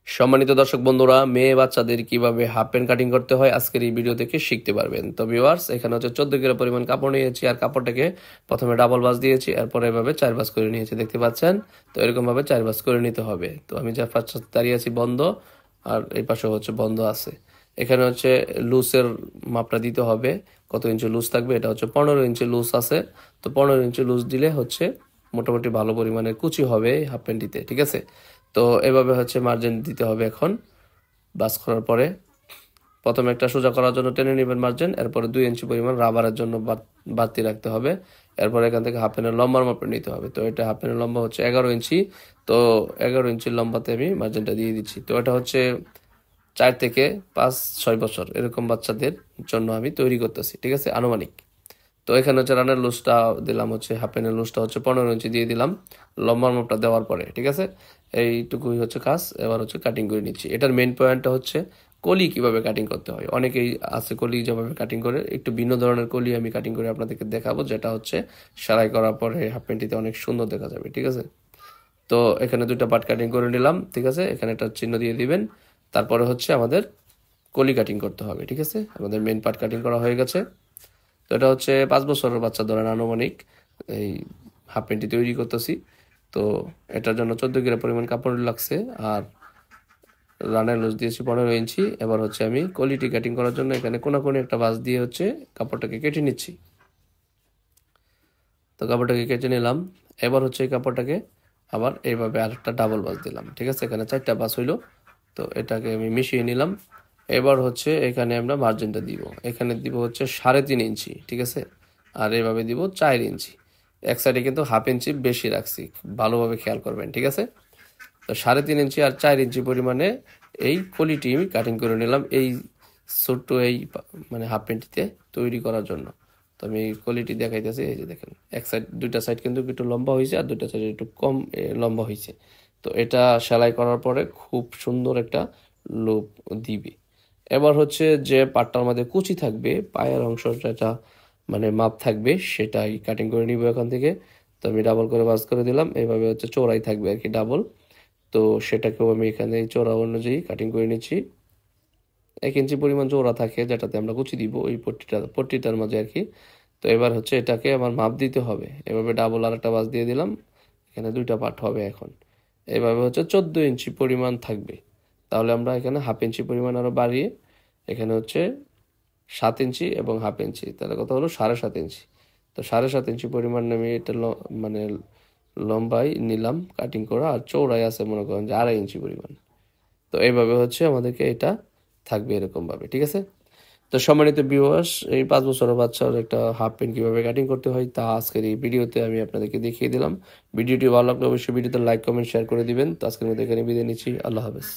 সম্মানিত দর্শক বন্ধুরা, মেয়ে বাচ্চাদের কিভাবে হাফ প্যান্ট কাটিং করতে হয় আজকের এই ভিডিও থেকে শিখতে পারবেন। তো ভিউয়ার্স, এখানে হচ্ছে 14 কিলো পরিমাণ কাপড় নিয়েছি আর কাপড়টাকে প্রথমে ডাবল ভাঁজ দিয়েছি, এরপর এভাবে 4 ভাঁজ করে নিয়েছি, দেখতে পাচ্ছেন। তো এরকম ভাবে 4 ভাঁজ করে নিতে হবে। তো আমি যা পাশে দাঁড়িয়ে আছি বন্ধ, আর এই পাশে হচ্ছে বন্ধ আছে। এখানে হচ্ছে লুজের মাপটা দিতে হবে, কত ইঞ্চি লুজ থাকবে। এটা হচ্ছে 15 ইঞ্চি লুজ আছে। তো 15 ইঞ্চি লুজ দিলে হচ্ছে মোটামুটি ভালো পরিমাণের কুচি হবে হাফ প্যান্টিতে, ঠিক আছে। তো এভাবে হচ্ছে মার্জিন দিতে হবে। এখন বাস করার পরে প্রথমে একটা সোজা করার জন্য টেনে নেবেন মার্জিন, এরপরে 2 ইঞ্চি পরিমাণ রাবারের জন্য বাড়তি রাখতে হবে। এরপর এখান থেকে হাফ প্যান্টের লম্বার মাপে নিতে হবে। তো এটা হাফ প্যান্টের লম্বা হচ্ছে 11 ইঞ্চি। তো 11 ইঞ্চির লম্বাতে আমি মার্জিনটা দিয়ে দিচ্ছি। তো এটা হচ্ছে 4 থেকে 5-6 বছর এরকম বাচ্চাদের জন্য আমি তৈরি করতেছি, ঠিক আছে, আনুমানিক। তো এখানে হচ্ছে রানের লুজটা দিলাম, হচ্ছে হাফ প্যান্টের লুজটা হচ্ছে 15 ইঞ্চি দিয়ে দিলাম লম্বার মাপটা দেওয়ার পরে, ঠিক আছে। এইটুকুই হচ্ছে কাজ। এবার হচ্ছে কাটিং করে নিচ্ছি। এটার মেইন পয়েন্টটা হচ্ছে কলি কিভাবে কাটিং করতে হয়। অনেকেই আছে কলি যেভাবে কাটিং করে, একটু ভিন্ন ধরনের কলি আমি কাটিং করে আপনাদেরকে দেখাবো, যেটা হচ্ছে সেলাই করার পরে হাফ প্যান্টটিতে অনেক সুন্দর দেখা যাবে, ঠিক আছে। তো এখানে 2টা পার্ট কাটিং করে নিলাম, ঠিক আছে। এখানে একটা চিহ্ন দিয়ে দিবেন। তারপরে হচ্ছে আমাদের কলি কাটিং করতে হবে, ঠিক আছে। আমাদের মেইন পার্ট কাটিং করা হয়ে গেছে। তো এটা হচ্ছে 5 বছরের বাচ্চা ধরেন আনুমানিক এই হাফ প্যান্টটি তৈরি করতেছি। তো এটার জন্য 14 কিলো পরিমাণ কাপড় লাগছে, আর রানের লুজ দিয়েছি 15 ইঞ্চি। এবার হচ্ছে আমি কোয়ালিটি কাটিং করার জন্য এখানে কোনাকুনি একটা ভাঁজ দিয়ে হচ্ছে কাপড়টাকে কেটে নিচ্ছি। তো কাপড়টাকে কেটে নিলাম। এবার হচ্ছে এই কাপড়টাকে আবার এইভাবে আরেকটা ডাবল ভাঁজ দিলাম, ঠিক আছে। এখানে 4টা ভাঁজ হইলো। তো এটাকে আমি মিশিয়ে নিলাম। এবার হচ্ছে এখানে আমরা মার্জিনটা দিব। এখানে দিব হচ্ছে 3.5 ইঞ্চি, ঠিক আছে। আর এইভাবে দিব 4 ইঞ্চি। এক সাইডে কিন্তু হাফ ইঞ্চি বেশি রাখছি, ভালোভাবে খেয়াল করবেন, ঠিক আছে। তো 3.5 ইঞ্চি আর 4 ইঞ্চি পরিমাণে এই কলিটি আমি কাটিং করে নিলাম, এই ছোট্ট এই মানে হাফ প্যান্টিতে তৈরি করার জন্য। তো আমি কোয়ালিটি দেখাইতেছি, এই যে দেখেন, এক সাইড 2টা সাইড কিন্তু একটু লম্বা হয়েছে আর 2টা সাইড একটু কম লম্বা হয়েছে। তো এটা সেলাই করার পরে খুব সুন্দর একটা লুক দিবে। এবার হচ্ছে যে পার্টটার মধ্যে কুচি থাকবে, পায়ের অংশ যেটা মানে মাপ থাকবে, সেটাই কাটিং করে নিব এখান থেকে। তো আমি ডাবল করে ভাঁজ করে দিলাম, এইভাবে হচ্ছে চৌড়াই থাকবে আর কি ডাবল। তো সেটাকেও আমি এখানে চৌড়া অনুযায়ী কাটিং করে নিচ্ছি। 1 ইঞ্চি পরিমাণ চৌড়া থাকে যেটাতে আমরা কুচি দিব ওই পট্টিটার মাঝে আর কি। তো এবার হচ্ছে এটাকে আমার মাপ দিতে হবে। এভাবে ডাবল আর একটা ভাঁজ দিয়ে দিলাম। এখানে 2টা পার্ট হবে এখন। এভাবে হচ্ছে 14 ইঞ্চি পরিমাণ থাকবে। তাহলে আমরা এখানে হাফ ইঞ্চি পরিমাণ আরো বাড়িয়ে এখানে হচ্ছে 7 ইঞ্চি এবং হাফ ইঞ্চি, তাহলে কথা হলো 7.5 ইঞ্চি। তো 7.5 ইঞ্চি পরিমাণ আমি এটা মানে লম্বাই নিলাম কাটিং করা, আর চৌড়াই আছে মনে করেন যে 2.5 ইঞ্চি পরিমাণ। তো এইভাবে হচ্ছে আমাদেরকে এটা থাকবে এরকম ভাবে, ঠিক আছে। তো সম্মানিত ভিউয়ার্স, এই 5 বছরের বাচ্চার একটা হাফ প্যান্ট কিভাবে কাটিং করতে হয় তা আজকের এই ভিডিওতে আমি আপনাদেরকে দেখিয়ে দিলাম। ভিডিওটি ভালো লাগলে অবশ্যই ভিডিওতে লাইক কমেন্ট শেয়ার করে দিবেন। তো আজকের মধ্যে এখানে বিদায় নিচ্ছি। আল্লাহ হাফেজ।